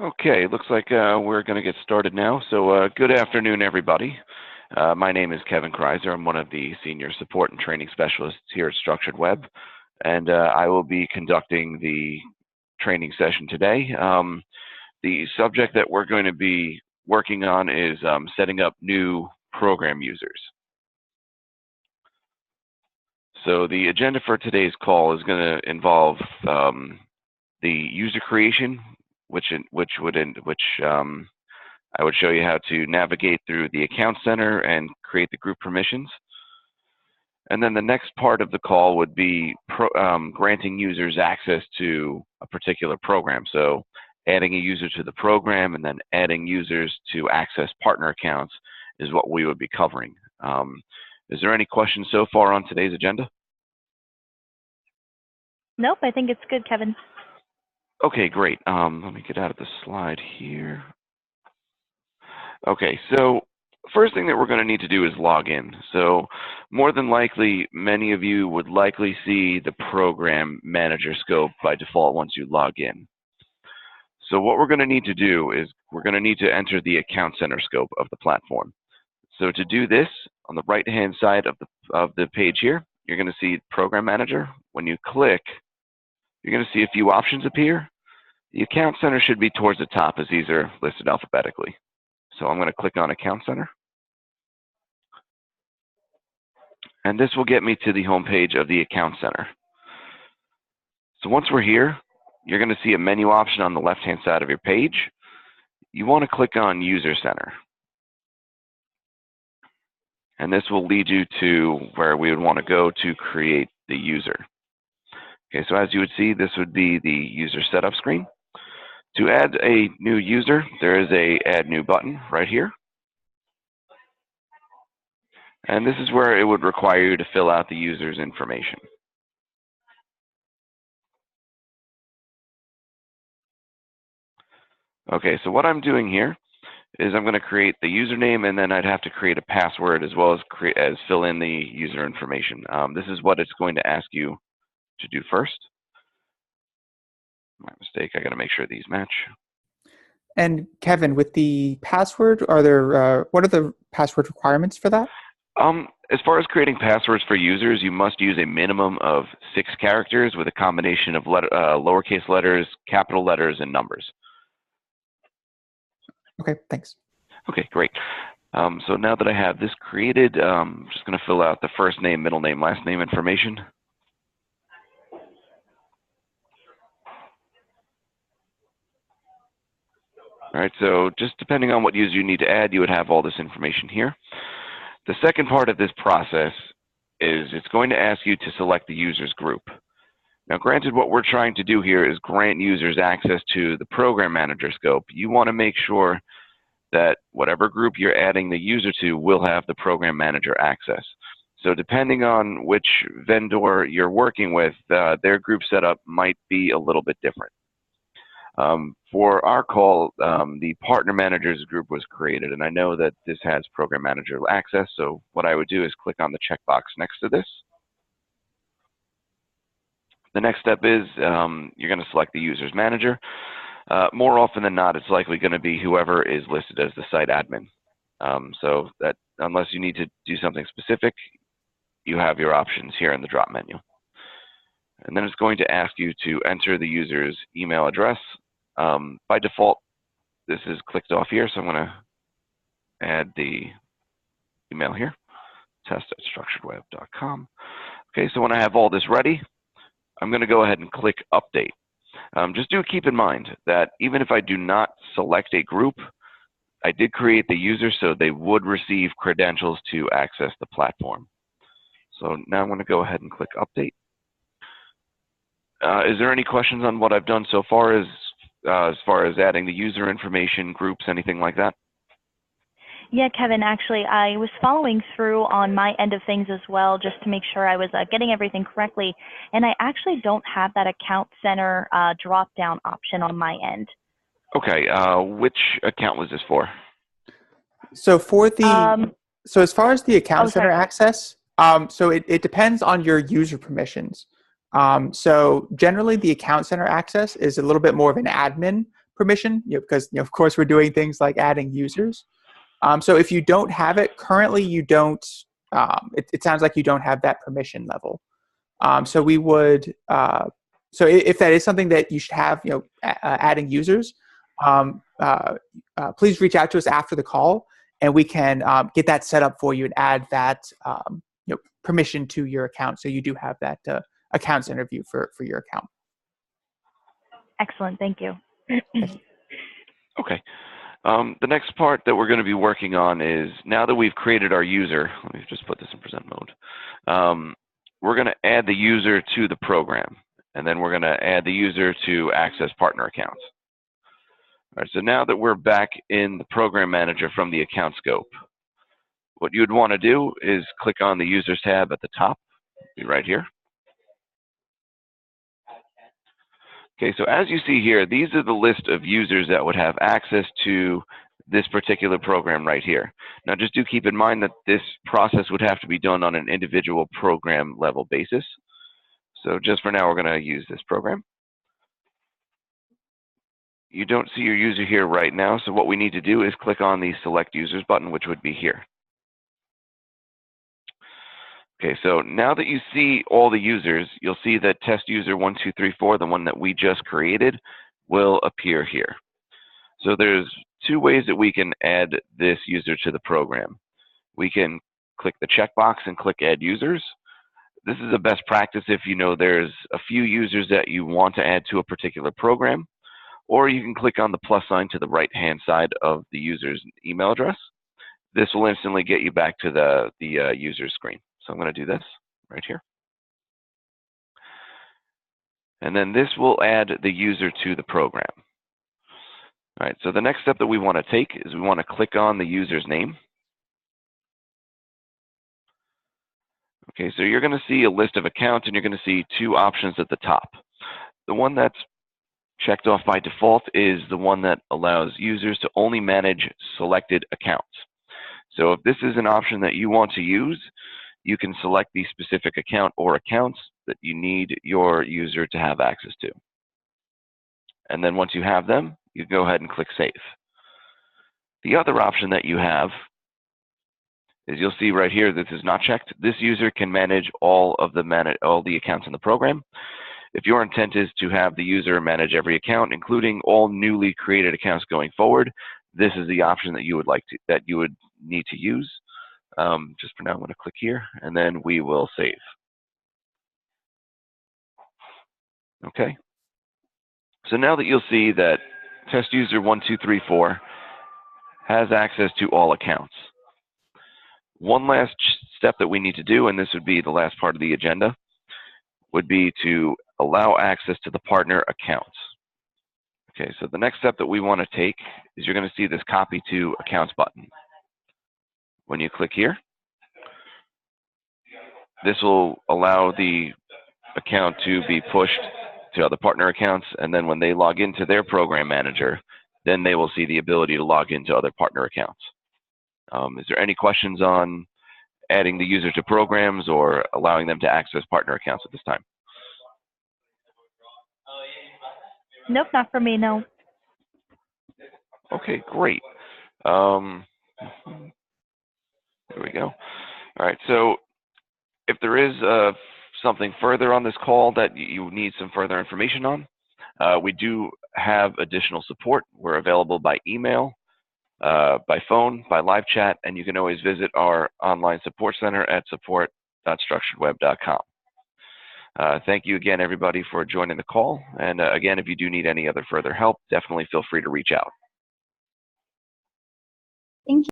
Okay, looks like we're going to get started now. So good afternoon, everybody. My name is Kevin Kreiser. I'm one of the Senior Support and Training Specialists here at Structured Web, and I will be conducting the training session today. The subject that we're going to be working on is setting up new program users. So the agenda for today's call is going to involve the user creation, which I would show you how to navigate through the Account Center and create the group permissions. And then the next part of the call would be granting users access to a particular program. So adding a user to the program and then adding users to access partner accounts is what we would be covering. Is there any questions so far on today's agenda? Nope, I think it's good, Kevin. Okay, great. Let me get out of the slide here. Okay, so first thing that we're going to need to do is log in. So more than likely, many of you would likely see the program manager scope by default once you log in. So what we're going to need to do is we're going to need to enter the Account Center scope of the platform. So to do this, on the right-hand side of the page here, you're going to see Program Manager. When you click, you're going to see a few options appear. The Account Center should be towards the top as these are listed alphabetically. So I'm going to click on Account Center. And this will get me to the home page of the Account Center. So once we're here, you're going to see a menu option on the left-hand side of your page. You want to click on User Center. And this will lead you to where we would want to go to create the user. Okay, so as you would see, this would be the user setup screen. To add a new user, there is a Add New button right here. And this is where it would require you to fill out the user's information. Okay, so what I'm doing here is I'm going to create the username, and then I'd have to create a password as well as fill in the user information. This is what it's going to ask you to do first. My mistake, I got to make sure these match. And Kevin, with the password, what are the password requirements for that? As far as creating passwords for users, you must use a minimum of 6 characters with a combination of lowercase letters, capital letters, and numbers. Okay, thanks. Okay, great. So now that I have this created, I'm just going to fill out the first name, middle name, last name information. All right, so just depending on what user you need to add, you would have all this information here. The second part of this process is it's going to ask you to select the user's group. Now, granted, what we're trying to do here is grant users access to the Program Manager scope. You want to make sure that whatever group you're adding the user to will have the Program Manager access. So depending on which vendor you're working with, their group setup might be a little bit different. For our call, the Partner Managers group was created, and I know that this has Program Manager access, so what I would do is click on the checkbox next to this. The next step is you're going to select the user's manager. More often than not, it's likely going to be whoever is listed as the site admin. So that unless you need to do something specific, you have your options here in the drop menu. And then it's going to ask you to enter the user's email address. By default, this is clicked off here, so I'm going to add the email here, test@structuredweb.com. Okay, so when I have all this ready, I'm going to go ahead and click Update. Just do keep in mind that even if I do not select a group, I did create the user, so they would receive credentials to access the platform. So now I'm going to go ahead and click Update. Is there any questions on what I've done so far as adding the user information, groups, anything like that? Yeah, Kevin, actually, I was following through on my end of things as well, just to make sure I was getting everything correctly. And I actually don't have that Account Center drop-down option on my end. Okay, which account was this for? So for the so as far as the Account Center access, so it depends on your user permissions. So generally, the Account Center access is a little bit more of an admin permission, because of course we're doing things like adding users. So if you don't have it currently, you don't. It sounds like you don't have that permission level. So we would. So if that is something that you should have, adding users, please reach out to us after the call, and we can get that set up for you and add that permission to your account, so you do have that account center view for your account. Excellent, thank you. Okay. The next part that we're going to be working on is, now that we've created our user, let me just put this in present mode. We're going to add the user to the program, and then we're going to add the user to access partner accounts. All right, so now that we're back in the program manager from the account scope, what you'd want to do is click on the users tab at the top, right here. Okay, so as you see here, these are the list of users that would have access to this particular program right here. Now, just do keep in mind that this process would have to be done on an individual program level basis. So just for now, we're going to use this program. You don't see your user here right now, so what we need to do is click on the Select Users button, which would be here. Okay, so now that you see all the users, you'll see that test user 1234, the one that we just created, will appear here. So there's two ways that we can add this user to the program. We can click the checkbox and click Add Users. This is a best practice if you know there's a few users that you want to add to a particular program, or you can click on the plus sign to the right-hand side of the user's email address. This will instantly get you back to the user screen. So I'm going to do this right here. And then this will add the user to the program. All right, so the next step that we want to take is we want to click on the user's name. Okay, so you're going to see a list of accounts, and you're going to see two options at the top. The one that's checked off by default is the one that allows users to only manage selected accounts. So if this is an option that you want to use, you can select the specific account or accounts that you need your user to have access to. And then once you have them, you go ahead and click Save. The other option that you have is, you'll see right here, this is not checked. This user can manage all the accounts in the program. If your intent is to have the user manage every account, including all newly created accounts going forward, this is the option that you would need to use. Just for now, I'm going to click here, and then we will save. Okay. So now that you'll see that test user 1234 has access to all accounts. One last step that we need to do, and this would be the last part of the agenda, would be to allow access to the partner accounts. Okay, so the next step that we want to take is, you're going to see this Copy to Accounts button. When you click here, this will allow the account to be pushed to other partner accounts, and then when they log into their program manager, then they will see the ability to log into other partner accounts. Is there any questions on adding the user to programs or allowing them to access partner accounts at this time? Nope, not for me, no. Okay, great. There we go. All right, so if there is something further on this call that you need some further information on, we do have additional support. We're available by email, by phone, by live chat, and you can always visit our online support center at support.structuredweb.com. Thank you again, everybody, for joining the call. And again, if you do need any other further help, definitely feel free to reach out. Thank you.